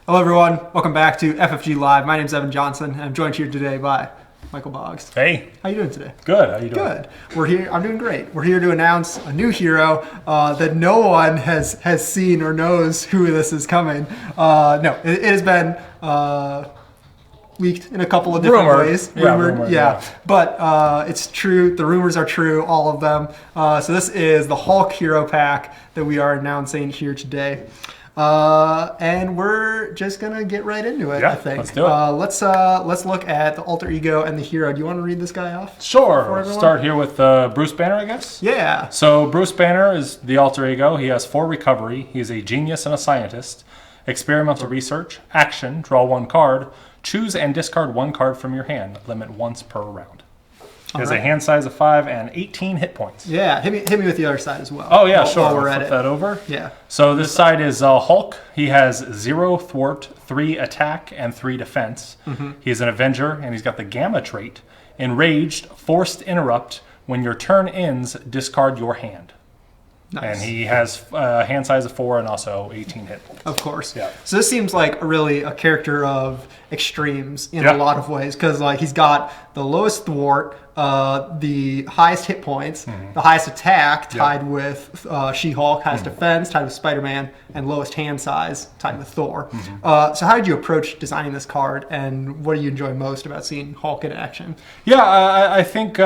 Hello everyone, welcome back to FFG Live. My name is Evan Johnson, and I'm joined here today by Michael Boggs. Hey. How you doing today? Good, how you doing? Good. We're here, I'm doing great. We're here to announce a new hero that no one has seen or knows who this is coming. No, it has been leaked in a couple of different ways. Rumored, yeah. But it's true, the rumors are true, all of them. So this is the Hulk hero pack that we are announcing here today. And we're just gonna get right into it. Yeah, I think. let's do it. Let's look at the alter ego and the hero. Do you want to read this guy off? Sure. We'll start here with Bruce Banner, I guess. Yeah. So Bruce Banner is the alter ego. He has 4 recovery. He is a genius and a scientist. Experimental research. Action. Draw 1 card. Choose and discard 1 card from your hand. Limit once per round. He has a hand size of 5 and 18 hit points. Yeah, hit me with the other side as well. Oh yeah, sure. While we're at flip it. that over. Yeah. So this side is Hulk. He has 0 thwart, 3 attack, and 3 defense. He is an Avenger, and he's got the Gamma trait. Enraged, forced interrupt. When your turn ends, discard your hand. Nice. And he has a hand size of 4 and also 18 hit points. Of course. Yeah. So this seems like really a character of extremes in Yeah. a lot of ways, because like he's got the lowest thwart, the highest hit points, the highest attack tied with She-Hulk, highest defense tied with Spider-Man, and lowest hand size tied with Thor. So how did you approach designing this card, and what do you enjoy most about seeing Hulk in action? Yeah, I think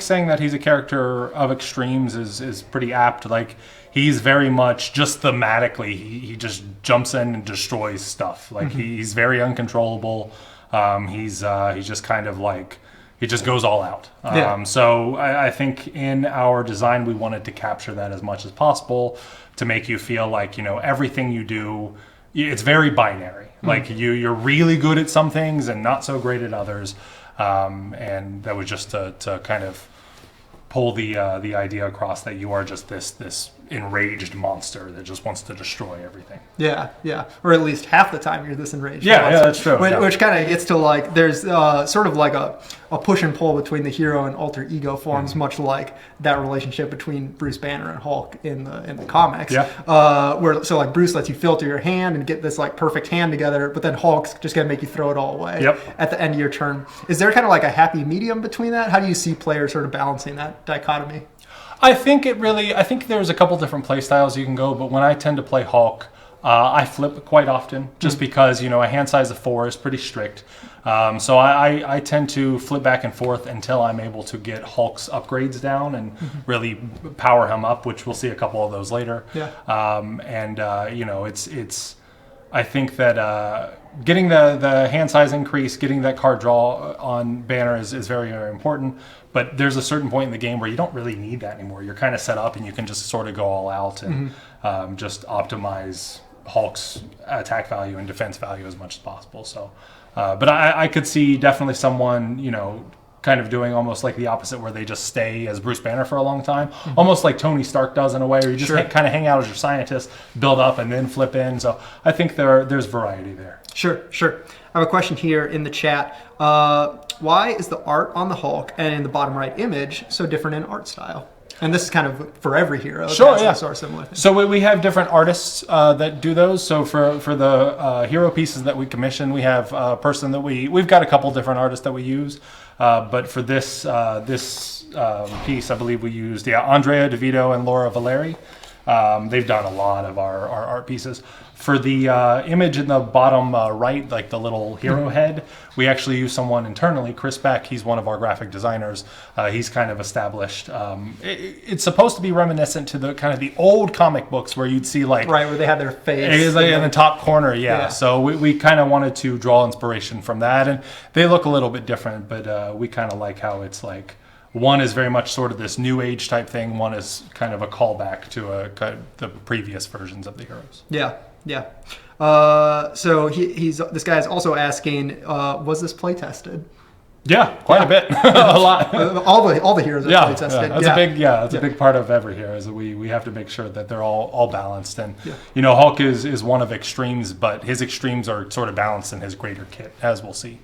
saying that he's a character of extremes is pretty apt. Like he's very much just thematically, he just jumps in and destroys stuff. Like he's very uncontrollable. He's just kind of like, he just goes all out. So I think in our design we wanted to capture that as much as possible to make you feel like, you know, everything you do, it's very binary. Like you're really good at some things and not so great at others. And that was just to kind of pull the idea across that you are just this enraged monster that just wants to destroy everything. Yeah, yeah. Or at least half the time you're this enraged. Yeah, that's true. Which kind of gets to like, there's sort of like a push and pull between the hero and alter ego forms, much like that relationship between Bruce Banner and Hulk in the comics. Yeah. Where so like Bruce lets you filter your hand and get this like perfect hand together, but then Hulk's just gonna make you throw it all away at the end of your turn. Is there kind of like a happy medium between that? How do you see players sort of balancing that dichotomy? I think there's a couple different play styles you can go, but when I tend to play Hulk, I flip quite often just because, you know, a hand size of 4 is pretty strict. So I tend to flip back and forth until I'm able to get Hulk's upgrades down and really power him up, which we'll see a couple of those later. Yeah. You know, it's I think that getting the hand size increase, getting that card draw on Banner is very, very important. But there's a certain point in the game where you don't really need that anymore. You're kind of set up and you can just sort of go all out and just optimize Hulk's attack value and defense value as much as possible. So, but I could see definitely someone, you know, kind of doing almost like the opposite, where they just stay as Bruce Banner for a long time, almost like Tony Stark does in a way, where you just kind of hang out as your scientist, build up, and then flip in. So I think there's variety there. Sure. I have a question here in the chat. Why is the art on the Hulk and in the bottom right image so different in art style? And this is kind of for every hero. Sure, yeah. Sort of similar thing. So we have different artists that do those. So for the hero pieces that we commission, we have a person that we've got a couple different artists that we use. But for this piece, I believe we used Andrea DeVito and Laura Valeri. They've done a lot of our art pieces. For the image in the bottom right, like the little hero head, we actually use someone internally, Chris Beck. He's one of our graphic designers. He's kind of established. It's supposed to be reminiscent to the kind of the old comic books where you'd see like where they have their face like in the top corner. Yeah. So we kind of wanted to draw inspiration from that, and they look a little bit different, but we kind of like how it's like. One is very much sort of this new age type thing. One is kind of a callback to the previous versions of the heroes. Yeah. So this guy is also asking, was this play tested? Yeah, quite a bit, a lot. All the heroes are play tested. That's a big part of every hero. Is that we have to make sure that they're all balanced. And you know, Hulk is one of extremes, but his extremes are sort of balanced in his greater kit, as we'll see.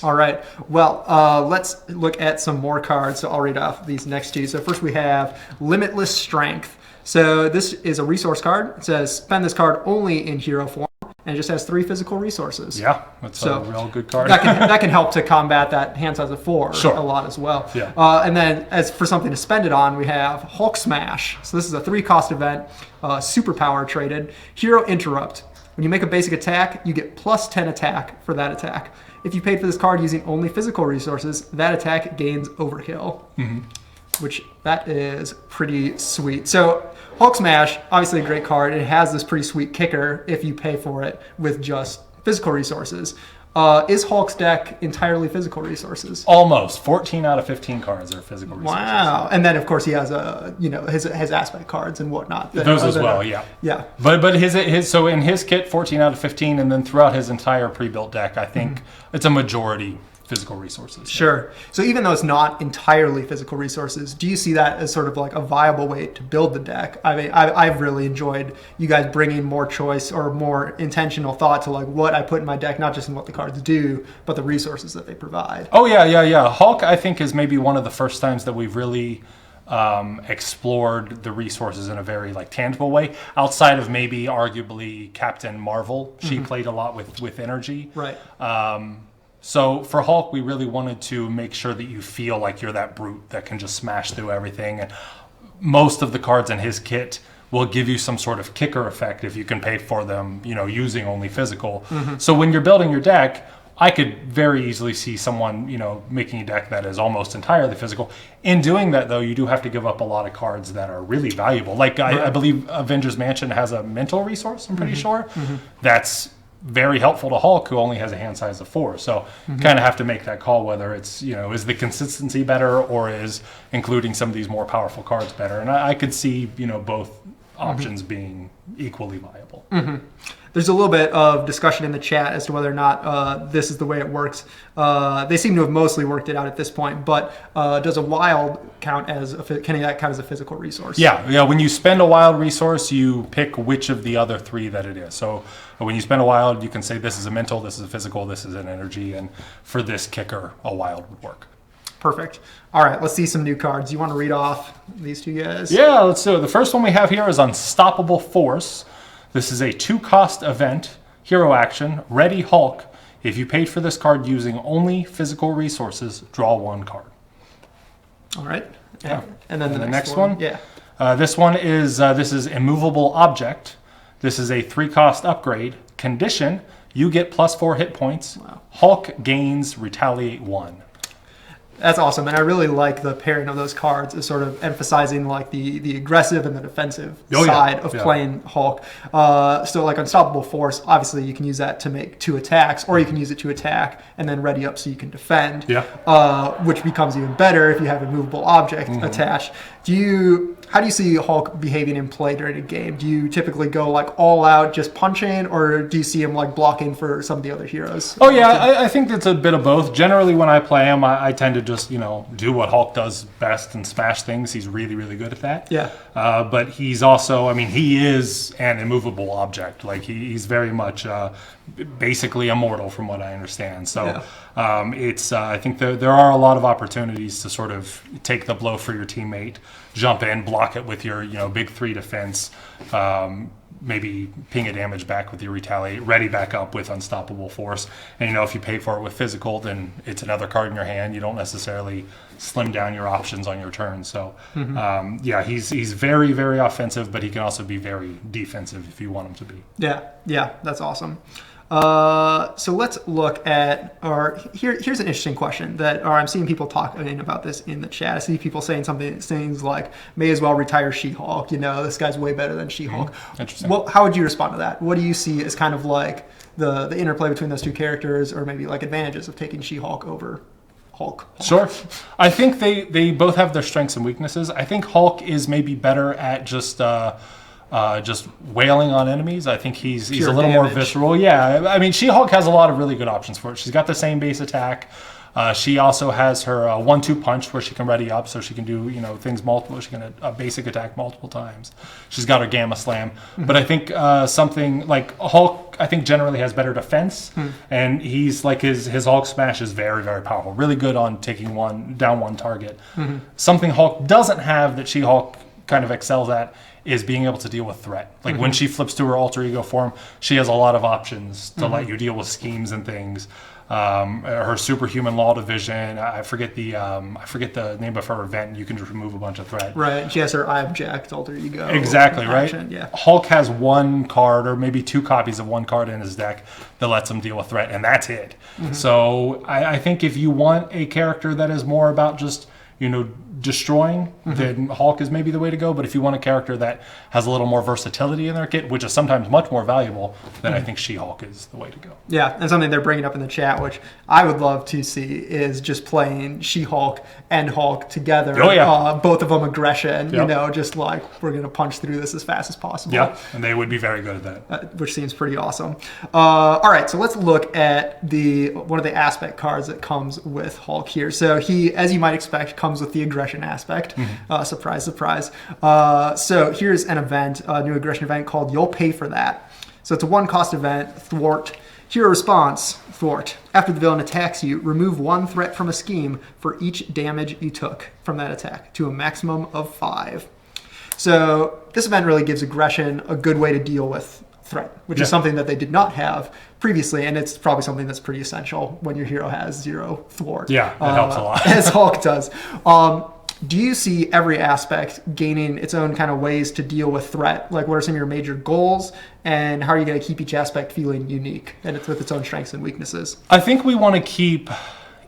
All right. Well, let's look at some more cards. So I'll read off these next two. So first we have Limitless Strength. So this is a resource card. It says spend this card only in hero form. and it just has 3 physical resources. Yeah, that's a real good card. that can help to combat that hand size of 4 Sure. a lot as well. Yeah. And then as for something to spend it on, we have Hulk Smash. So this is a 3-cost event, superpower traded. Hero Interrupt. When you make a basic attack, you get plus 10 attack for that attack. If you paid for this card using only physical resources, that attack gains Overkill. Which that is pretty sweet. So Hulk Smash, obviously a great card. It has this pretty sweet kicker if you pay for it with just physical resources. Is Hulk's deck entirely physical resources? Almost. 14 out of 15 cards are physical resources. Wow. And then of course he has his aspect cards and whatnot. Those as well, yeah. Yeah. But his so in his kit 14 out of 15, and then throughout his entire pre-built deck, I think it's a majority physical resources. Sure. So even though it's not entirely physical resources, do you see that as sort of like a viable way to build the deck? I mean, I've really enjoyed you guys bringing more choice or more intentional thought to like what I put in my deck, not just in what the cards do, but the resources that they provide. Oh yeah. Hulk, I think, is maybe one of the first times that we've really explored the resources in a very like tangible way, outside of maybe arguably Captain Marvel. She played a lot with energy. Right. So for Hulk, we really wanted to make sure that you feel like you're that brute that can just smash through everything. And most of the cards in his kit will give you some sort of kicker effect if you can pay for them, using only physical. So when you're building your deck, I could very easily see someone, making a deck that is almost entirely physical. In doing that, though, you do have to give up a lot of cards that are really valuable. Like I believe Avengers Mansion has a mental resource, I'm pretty sure. That's very helpful to Hulk, who only has a hand size of 4. So you kind of have to make that call whether it's, is the consistency better or is including some of these more powerful cards better. And I could see, both options being equally viable. There's a little bit of discussion in the chat as to whether or not this is the way it works. They seem to have mostly worked it out at this point, but does a wild count as can that count as a physical resource? Yeah. When you spend a wild resource, you pick which of the other 3 that it is. So when you spend a wild, you can say this is a mental, this is a physical, this is an energy, and for this kicker, a wild would work. Perfect. All right, let's see some new cards. You want to read off these 2 guys? Yeah, let's do it. The first one we have here is Unstoppable Force. This is a 2-cost event, hero action, Ready Hulk. If you paid for this card using only physical resources, draw 1 card. All right. Yeah. And then the next one? Yeah. This one is Immovable Object. This is a 3-cost upgrade. Condition, you get plus 4 hit points. Wow. Hulk gains Retaliate 1. That's awesome, and I really like the pairing of those cards as sort of emphasizing like the aggressive and the defensive side of playing Hulk. So like Unstoppable Force, obviously you can use that to make 2 attacks, or you can use it to attack and then ready up so you can defend. Which becomes even better if you have a movable object attached. How do you see Hulk behaving in play during a game? Do you typically go like all out just punching, or do you see him like blocking for some of the other heroes? Oh yeah, I think it's a bit of both. Generally when I play him, I tend to just, do what Hulk does best and smash things. He's really, really good at that. Yeah. But he's also, he is an immovable object. Like he's very much basically immortal from what I understand. So I think there are a lot of opportunities to sort of take the blow for your teammate, jump in, block it with your big 3 defense, maybe ping a damage back with your Retaliate, ready back up with Unstoppable Force. And if you pay for it with physical, then it's another card in your hand. You don't necessarily slim down your options on your turn. So he's very, very offensive, but he can also be very defensive if you want him to be. Yeah, that's awesome. So let's look at, here's an interesting question I'm seeing people talking about this in the chat. I see people saying things like, may as well retire She-Hulk. This guy's way better than She-Hulk. Interesting. How would you respond to that? What do you see as kind of like the interplay between those 2 characters, or maybe like advantages of taking She-Hulk over Hulk? Sure. I think they both have their strengths and weaknesses. I think Hulk is maybe better at just wailing on enemies. I think he's a little more visceral. Yeah, She-Hulk has a lot of really good options for it. She's got the same base attack. She also has her 1-2 punch where she can ready up, so she can do things multiple. She can basic attack multiple times. She's got her Gamma Slam. But I think something like Hulk, I think generally has better defense, and he's like his Hulk Smash is very, very powerful. Really good on taking down one target. Something Hulk doesn't have that She-Hulk kind of excels at is being able to deal with threat. Like when she flips to her alter ego form, she has a lot of options to let you deal with schemes and things. Her superhuman law division. I forget the name of her event. You can just remove a bunch of threat. Right. She has her I object alter ego. Exactly. Right. Yeah. Hulk has one card or maybe 2 copies of one card in his deck that lets him deal with threat, and that's it. So I think if you want a character that is more about just destroying, then Hulk is maybe the way to go. But if you want a character that has a little more versatility in their kit, which is sometimes much more valuable, then I think She-Hulk is the way to go. Yeah, and something they're bringing up in the chat, which I would love to see, is just playing She-Hulk and Hulk together. Oh, yeah. Both of them aggression, Yep. just like we're going to punch through this as fast as possible. Yeah, and they would be very good at that. Which seems pretty awesome. All right, so let's look at one of the aspect cards that comes with Hulk here. So he, as you might expect, comes with the aggression aspect. Surprise, surprise. So here's an event, a new aggression event called You'll Pay for That. So it's a 1-cost event, Thwart. Hero response, Thwart. After the villain attacks you, remove 1 threat from a scheme for each damage you took from that attack to a maximum of 5. So this event really gives aggression a good way to deal with threat, which is something that they did not have previously, and it's probably something that's pretty essential when your hero has 0 thwart. Yeah, that helps a lot. As Hulk does. Do you see every aspect gaining its own kind of ways to deal with threat? Like, what are some of your major goals, and how are you going to keep each aspect feeling unique and with its own strengths and weaknesses? I think we want to keep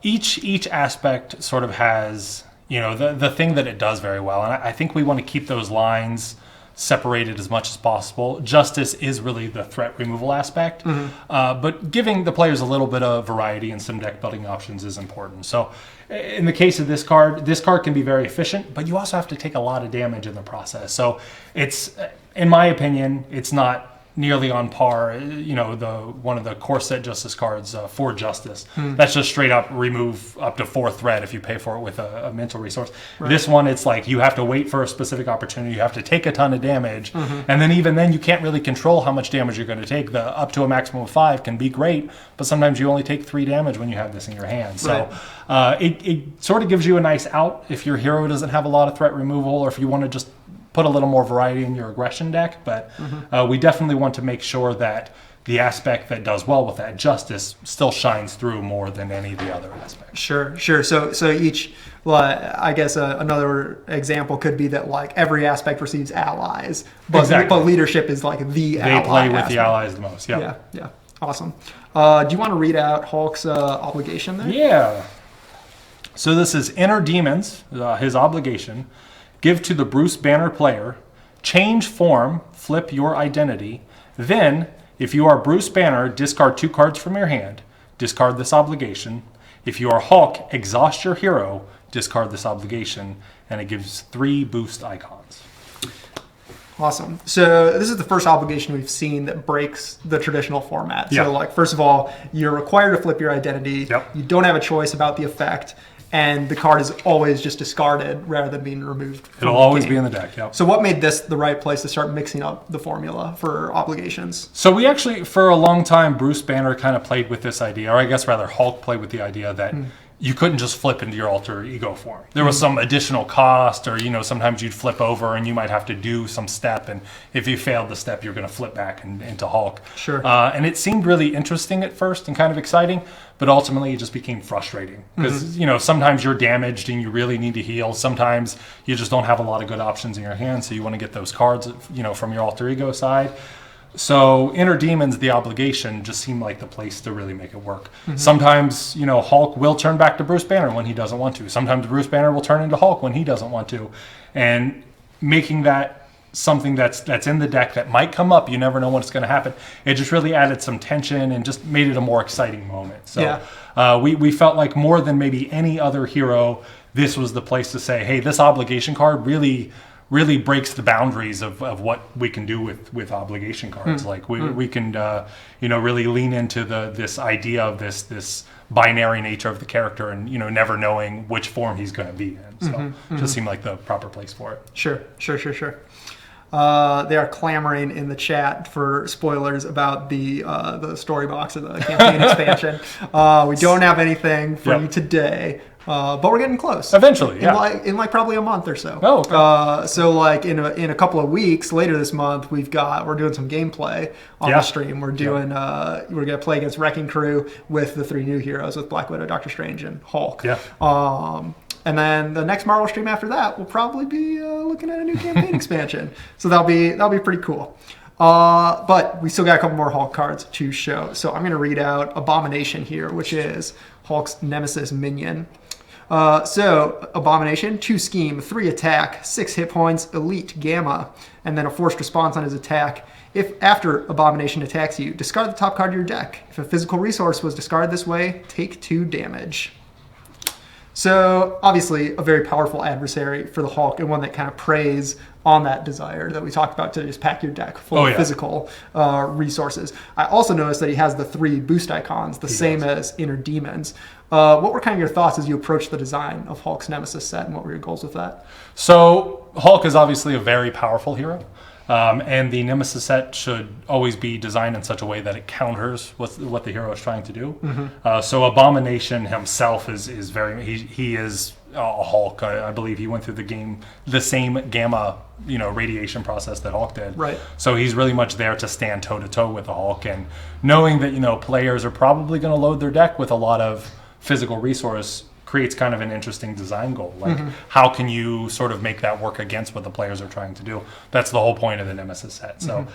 each aspect sort of has the thing that it does very well, and I think we want to keep those lines separated as much as possible. Justice is really the threat removal aspect, but giving the players a little bit of variety and some deck building options is important. So in the case of this card can be very efficient, but you also have to take a lot of damage in the process. So it's, in my opinion, it's not nearly on par. One of the core set justice cards, for justice, that's just straight up remove up to 4 threat if you pay for it with a mental resource. Right. This one, it's like you have to wait for a specific opportunity, you have to take a ton of damage, and then even then you can't really control how much damage you're going to take. The up to a maximum of 5 can be great, but sometimes you only take 3 damage when you have this in your hand. So it sort of gives you a nice out if your hero doesn't have a lot of threat removal, or if you want to just put a little more variety in your aggression deck, but we definitely want to make sure that the aspect that does well with that justice still shines through more than any of the other aspects. Sure. So each, I guess another example could be that like every aspect receives allies, but leadership is like the ally. They play with aspect. the allies the most. Yeah. Yeah. Awesome. Do you want to read out Hulk's obligation there? Yeah. So this is Enter Demons, his obligation. Give to the Bruce Banner player, change form, flip your identity. Then, if you are Bruce Banner, discard 2 cards from your hand, discard this obligation. If you are Hulk, exhaust your hero, discard this obligation, and it gives 3 boost icons. Awesome. So this is the first obligation we've seen that breaks the traditional format. Yeah. So like, first of all, you're required to flip your identity. Yep. You don't have a choice about the effect. And the card is always just discarded rather than being removed. It'll always be in the deck, yep. So what made this the right place to start mixing up the formula for obligations? So we actually, for a long time, Bruce Banner kind of played with this idea, or I guess rather Hulk played with the idea that you couldn't just flip into your alter ego form. There was some additional cost, or sometimes you'd flip over and you might have to do some step, and if you failed the step, you're going to flip back into Hulk. Sure. And it seemed really interesting at first and kind of exciting, but ultimately it just became frustrating because sometimes you're damaged and you really need to heal. Sometimes you just don't have a lot of good options in your hand, so you want to get those cards from your alter ego side. So Enter Demons, the obligation, just seemed like the place to really make it work. Sometimes, Hulk will turn back to Bruce Banner when he doesn't want to. Sometimes Bruce Banner will turn into Hulk when he doesn't want to. And making that something that's in the deck that might come up, you never know what's going to happen. It just really added some tension and just made it a more exciting moment. So we felt like more than maybe any other hero, this was the place to say, hey, this obligation card really breaks the boundaries of what we can do with obligation cards. Like we can really lean into this idea of this binary nature of the character and never knowing which form he's going to be in. So it just seemed like the proper place for it. Sure. They are clamoring in the chat for spoilers about the story box of the campaign expansion. We don't have anything for you today, but we're getting close. Eventually, yeah. In like probably a month or so. Oh, okay. So like in a couple of weeks later this month, we're doing some gameplay on the stream. We're doing we're gonna play against Wrecking Crew with the 3 new heroes with Black Widow, Doctor Strange, and Hulk. Yeah. And then the next Marvel stream after that will probably be looking at a new campaign expansion. So that'll be pretty cool. But we still got a couple more Hulk cards to show. So I'm going to read out Abomination here, which is Hulk's Nemesis minion. So Abomination, 2 scheme, 3 attack, 6 hit points, elite gamma, and then a forced response on his attack. If after Abomination attacks you, discard the top card of your deck. If a physical resource was discarded this way, take 2 damage. So obviously a very powerful adversary for the Hulk, and one that kind of preys on that desire that we talked about to just pack your deck full of physical resources. I also noticed that he has the 3 boost icons, the same as Inner Demons. What were kind of your thoughts as you approached the design of Hulk's Nemesis set, and what were your goals with that? So Hulk is obviously a very powerful hero. And the Nemesis set should always be designed in such a way that it counters what the hero is trying to do. Mm-hmm. So Abomination himself is very he is a Hulk. I believe he went through the same gamma radiation process that Hulk did. Right. So he's really much there to stand toe to toe with the Hulk, and knowing that players are probably going to load their deck with a lot of physical resource creates kind of an interesting design goal. Like, how can you sort of make that work against what the players are trying to do? That's the whole point of the Nemesis set. So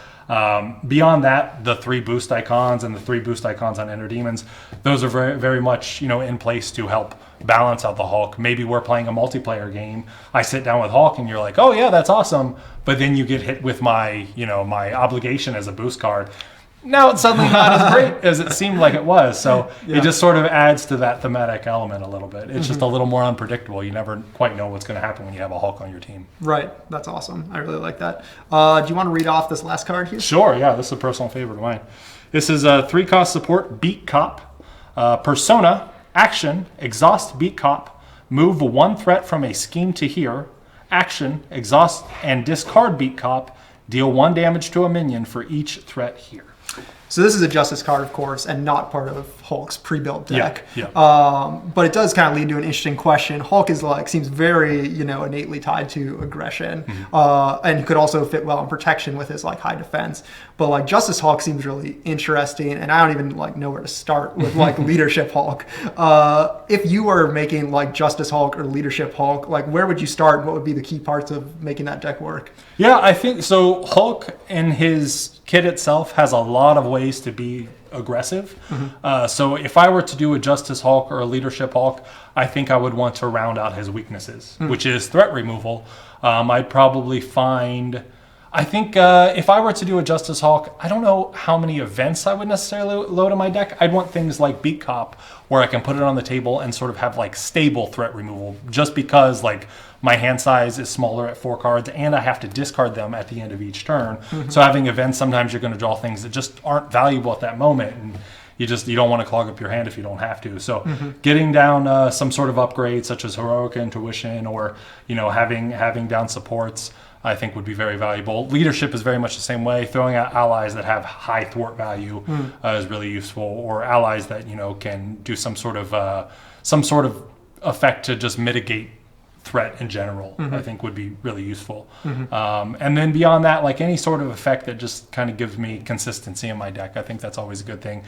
beyond that, the 3 boost icons and the 3 boost icons on Inner Demons, those are very, very much, in place to help balance out the Hulk. Maybe we're playing a multiplayer game. I sit down with Hulk and you're like, oh yeah, that's awesome. But then you get hit with my obligation as a boost card. Now it's suddenly not as great as it seemed like it was. So it just sort of adds to that thematic element a little bit. It's just a little more unpredictable. You never quite know what's going to happen when you have a Hulk on your team. Right. That's awesome. I really like that. Do you want to read off this last card here? Sure. Yeah, this is a personal favorite of mine. This is a 3-cost support, Beat Cop. Persona, action, exhaust Beat Cop. Move 1 threat from a scheme to here. Action, exhaust and discard Beat Cop. Deal 1 damage to a minion for each threat here. So this is a Justice card, of course, and not part of Hulk's pre-built deck. Yeah. But it does kind of lead to an interesting question. Hulk seems very, innately tied to aggression, and he could also fit well in protection with his high defense. But Justice Hulk seems really interesting, and I don't even know where to start with Leadership Hulk. If you were making Justice Hulk or Leadership Hulk, where would you start? What would be the key parts of making that deck work? Yeah, I think so. Hulk in his kit itself has a lot of ways to be aggressive. So if I were to do a Justice Hulk or a Leadership Hulk, I think I would want to round out his weaknesses, which is threat removal. I'd probably find... I think if I were to do a Justice Hulk, I don't know how many events I would necessarily load in my deck. I'd want things like Beat Cop, where I can put it on the table and sort of have stable threat removal, just because my hand size is smaller at 4 cards and I have to discard them at the end of each turn. So having events, sometimes you're going to draw things that just aren't valuable at that moment, and you don't want to clog up your hand if you don't have to. So getting down some sort of upgrade, such as Heroic Intuition, or having down supports, I think would be very valuable. Leadership is very much the same way. Throwing out allies that have high thwart value is really useful, or allies that can do some sort of effect to just mitigate threat in general. I think would be really useful. And then beyond that, any sort of effect that just kind of gives me consistency in my deck, I think that's always a good thing.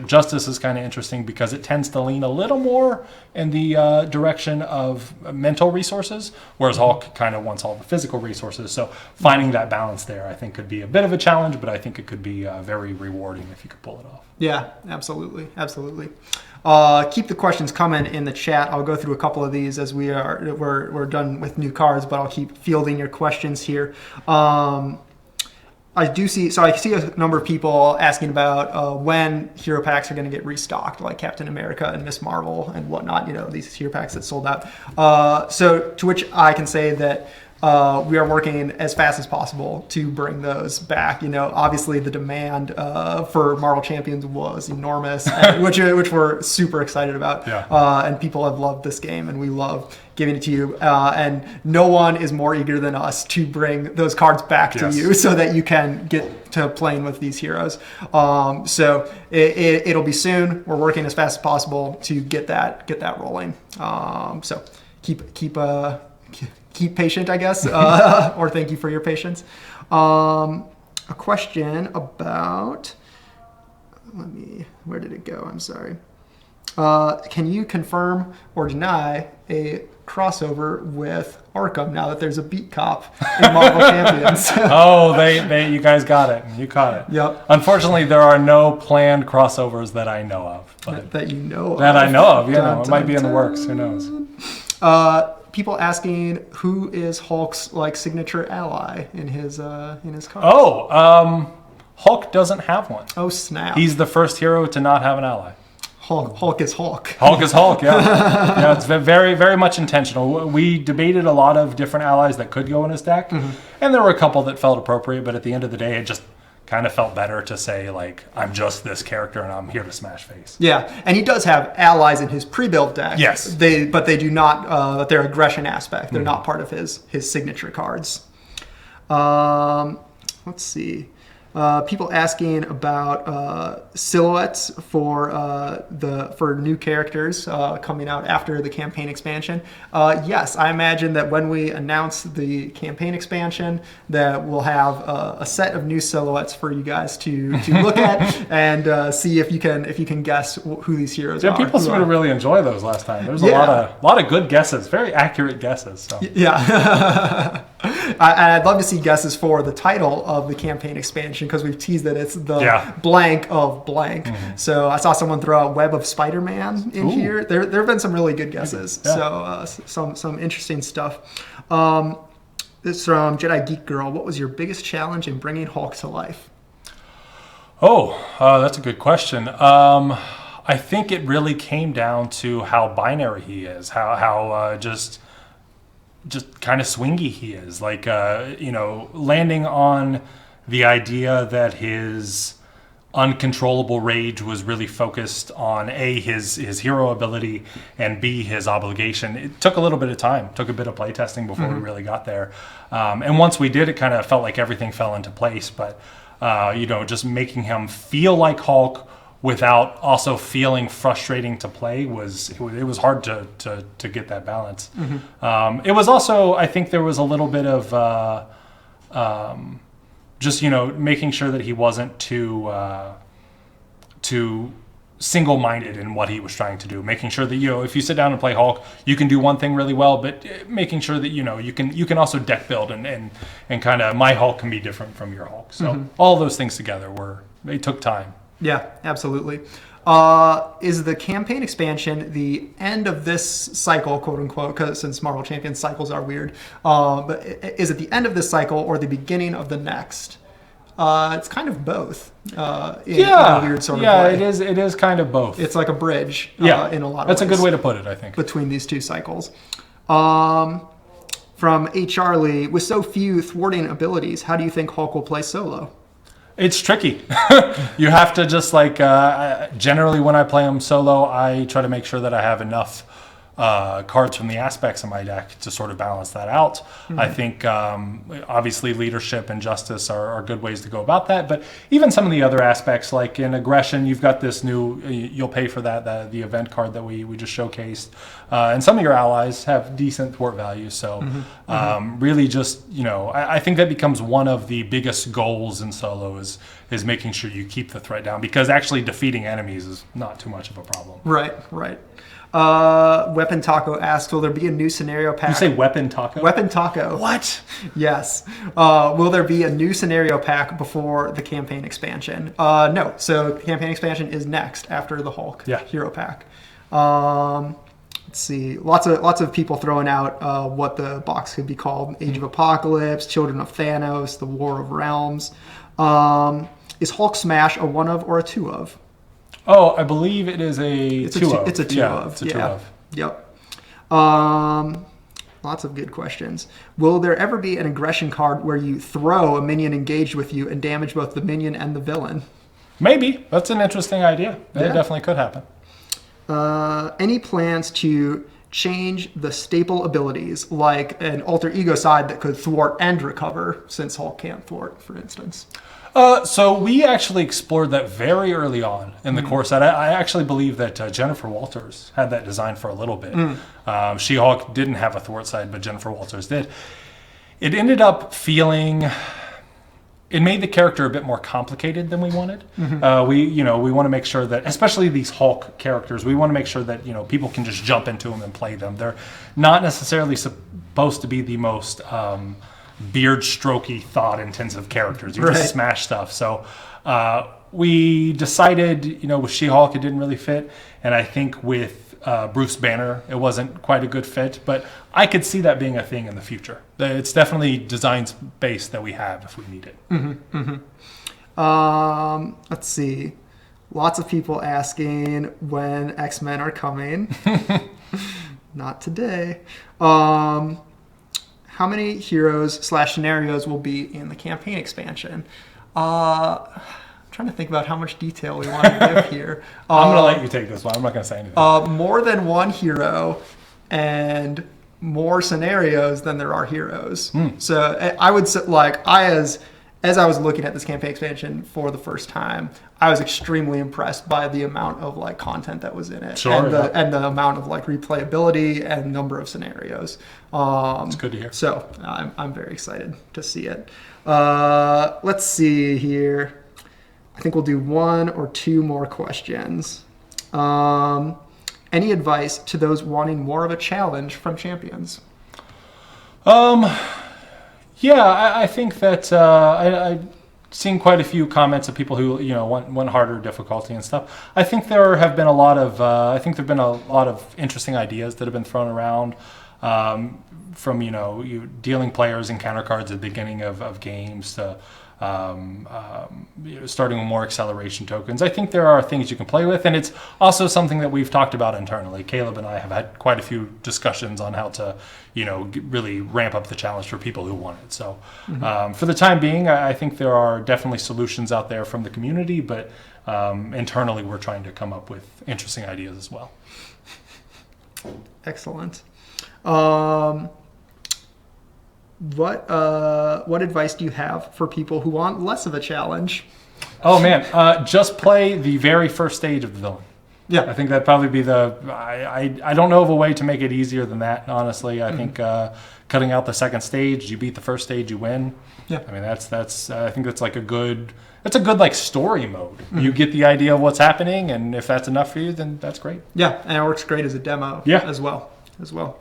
Justice is kind of interesting because it tends to lean a little more in the direction of mental resources, whereas Hulk kind of wants all the physical resources. So finding that balance there, I think, could be a bit of a challenge, but I think it could be very rewarding if you could pull it off. Yeah, absolutely. Keep the questions coming in the chat. I'll go through a couple of these as we're done with new cards, but I'll keep fielding your questions here. I see a number of people asking about when hero packs are going to get restocked, like Captain America and Miss Marvel and whatnot. These hero packs that sold out. So to which I can say that we are working as fast as possible to bring those back. Obviously the demand for Marvel Champions was enormous, which we're super excited about. Yeah. And people have loved this game, and we love giving it to you. And no one is more eager than us to bring those cards back to you so that you can get to playing with these heroes. So it'll be soon. We're working as fast as possible to get that rolling. So keep patient, I guess, or thank you for your patience. A question about, where did it go? I'm sorry. Can you confirm or deny a crossover with Arkham now that there's a beat cop in Marvel Champions? You guys got it. You caught it. Yep. Unfortunately, there are no planned crossovers that I know of. But that you know of. That I know of, it might be in the works. Who knows? People asking who is Hulk's signature ally in his cards. Hulk doesn't have one. Oh snap! He's the first hero to not have an ally. Hulk is Hulk. Hulk is Hulk. Yeah, yeah. It's very, very much intentional. We debated a lot of different allies that could go in his deck, and there were a couple that felt appropriate. But at the end of the day, it just kind of felt better to say, I'm just this character and I'm here to smash face. Yeah, and he does have allies in his pre-built deck. Yes. But they do not, their aggression aspect, they're not part of his signature cards. Let's see. People asking about silhouettes for new characters coming out after the campaign expansion. Yes, I imagine that when we announce the campaign expansion, that we'll have a set of new silhouettes for you guys to look at and see if you can guess who these heroes are. Yeah, people seem to really enjoy those last time. There's a lot of good guesses, very accurate guesses. So. Yeah. I'd love to see guesses for the title of the campaign expansion because we've teased that it's the blank of blank. So I saw someone throw out Web of Spider-Man in here. There have been some really good guesses. Yeah. So some interesting stuff. This is from Jedi Geek Girl. What was your biggest challenge in bringing Hulk to life? That's a good question. I think it really came down to how binary he is, how just kind of swingy he is, landing on the idea that his uncontrollable rage was really focused on A, his hero ability, and B, his obligation. It took a little bit of time, took a bit of playtesting before we really got there. And once we did, it kind of felt like everything fell into place. But, just making him feel like Hulk without also feeling frustrating to play it was hard to get that balance. It was also, I think there was a little bit of making sure that he wasn't too single-minded in what he was trying to do, making sure that if you sit down and play Hulk, you can do one thing really well, but making sure that you can also deck build and kind of my Hulk can be different from your Hulk. So all those things together they took time. Yeah, absolutely. Is the campaign expansion the end of this cycle, quote unquote, because since Marvel Champions cycles are weird, but is it the end of this cycle or the beginning of the next? It's kind of both. In a weird sort of way. It is kind of both. It's like a bridge in a lot of ways. That's a good way to put it, I think. Between these two cycles. From H. Charlie, with so few thwarting abilities, how do you think Hulk will play solo? It's tricky. You have to just generally when I play him solo, I try to make sure that I have enough cards from the aspects of my deck to sort of balance that out. I think obviously leadership and justice are good ways to go about that, but even some of the other aspects, like in aggression, you've got this new, you'll pay for that, the event card that we just showcased, and some of your allies have decent thwart values, so really just, I think that becomes one of the biggest goals in solo is making sure you keep the threat down, because actually defeating enemies is not too much of a problem. Right. Weapon Taco asks, will there be a new scenario pack? You say Weapon Taco? Weapon Taco. What? Yes. Will there be a new scenario pack before the campaign expansion? No. So the campaign expansion is next after the Hulk hero pack. Let's see. Lots of people throwing out what the box could be called: Age of Apocalypse, Children of Thanos, The War of Realms. Is Hulk Smash a one of or a two of? Oh, I believe it is a two of. It's a two of. It's a two of. Yep. Lots of good questions. Will there ever be an aggression card where you throw a minion engaged with you and damage both the minion and the villain? Maybe. That's an interesting idea. It definitely could happen. Any plans to change the staple abilities, like an alter ego side that could thwart and recover, since Hulk can't thwart, for instance? So we actually explored that very early on in the course. I actually believe that Jennifer Walters had that design for a little bit. She-Hulk didn't have a thwart side, but Jennifer Walters did. It ended up feeling... It made the character a bit more complicated than we wanted. We want to make sure that, especially these Hulk characters, we want to make sure that people can just jump into them and play them. They're not necessarily supposed to be the most beard strokey, thought intensive characters. You just smash stuff. So we decided, with She-Hulk, it didn't really fit, and I think with Bruce Banner, it wasn't quite a good fit, but I could see that being a thing in the future. It's definitely design space that we have if we need it. Let's see. Lots of people asking when X-Men are coming. Not today. How many heroes/scenarios will be in the campaign expansion? Trying to think about how much detail we want to give here. I'm going to let you take this one. I'm not going to say anything. More than one hero and more scenarios than there are heroes. So I would say, as I was looking at this campaign expansion for the first time, I was extremely impressed by the amount of content that was in it, and the amount of replayability and number of scenarios. It's good to hear. So I'm very excited to see it. Let's see here. I think we'll do one or two more questions. Any advice to those wanting more of a challenge from champions? I think that I've seen quite a few comments of people who want harder difficulty and stuff. I think there have been a lot of interesting ideas that have been thrown around. From you dealing players encounter cards at the beginning of games to starting with more acceleration tokens. I think there are things you can play with, and it's also something that we've talked about internally. Caleb and I have had quite a few discussions on how to really ramp up the challenge for people who want it. So for the time being, I think there are definitely solutions out there from the community, but internally we're trying to come up with interesting ideas as well. Excellent. What advice do you have for people who want less of a challenge? Oh man, just play the very first stage of the villain. Yeah, I think that'd probably be I don't know of a way to make it easier than that. Honestly, I think cutting out the second stage, you beat the first stage, you win. Yeah, I mean that's I think that's a good story mode. You get the idea of what's happening, and if that's enough for you, then that's great. Yeah, and it works great as a demo. As well.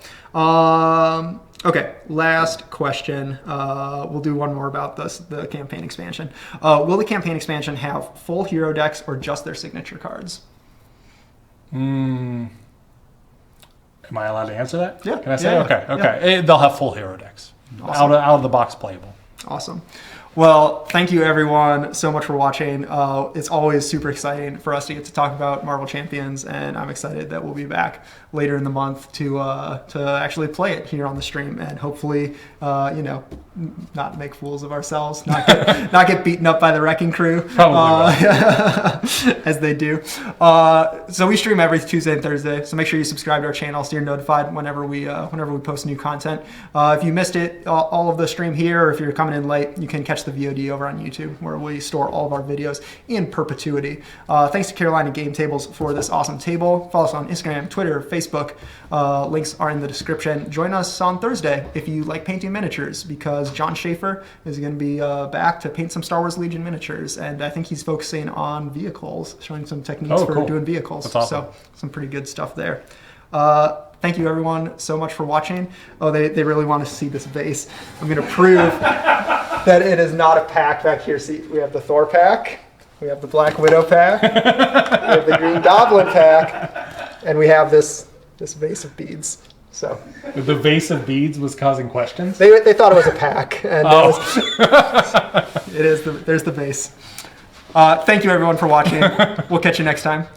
Okay, last question. We'll do one more about the campaign expansion. Will the campaign expansion have full hero decks or just their signature cards? Am I allowed to answer that? Yeah. Can I say? Yeah. Okay. Yeah. They'll have full hero decks. Awesome. Out of the box playable. Awesome. Well, thank you everyone so much for watching. It's always super exciting for us to get to talk about Marvel Champions, and I'm excited that we'll be back later in the month to actually play it here on the stream, and hopefully, not make fools of ourselves, not get beaten up by the Wrecking Crew, probably as they do. So we stream every Tuesday and Thursday, so make sure you subscribe to our channel so you're notified whenever we post new content. If you missed it, all of the stream here, or if you're coming in late, you can catch the VOD over on YouTube, where we store all of our videos in perpetuity. Thanks to Carolina Game Tables for this awesome table. Follow us on Instagram, Twitter, Facebook. Links are in the description. Join us on Thursday if you like painting miniatures, because John Schaefer is going to be back to paint some Star Wars Legion miniatures, and I think he's focusing on vehicles, showing some techniques for doing vehicles. That's awesome. So some pretty good stuff there. Thank you everyone so much for watching. Oh, they really want to see this vase. I'm going to prove that it is not a pack back here. See, we have the Thor pack, we have the Black Widow pack, we have the Green Goblin pack, and we have this vase of beads. So the vase of beads was causing questions. They thought it was a pack, and there's the vase. Thank you everyone for watching. We'll catch you next time.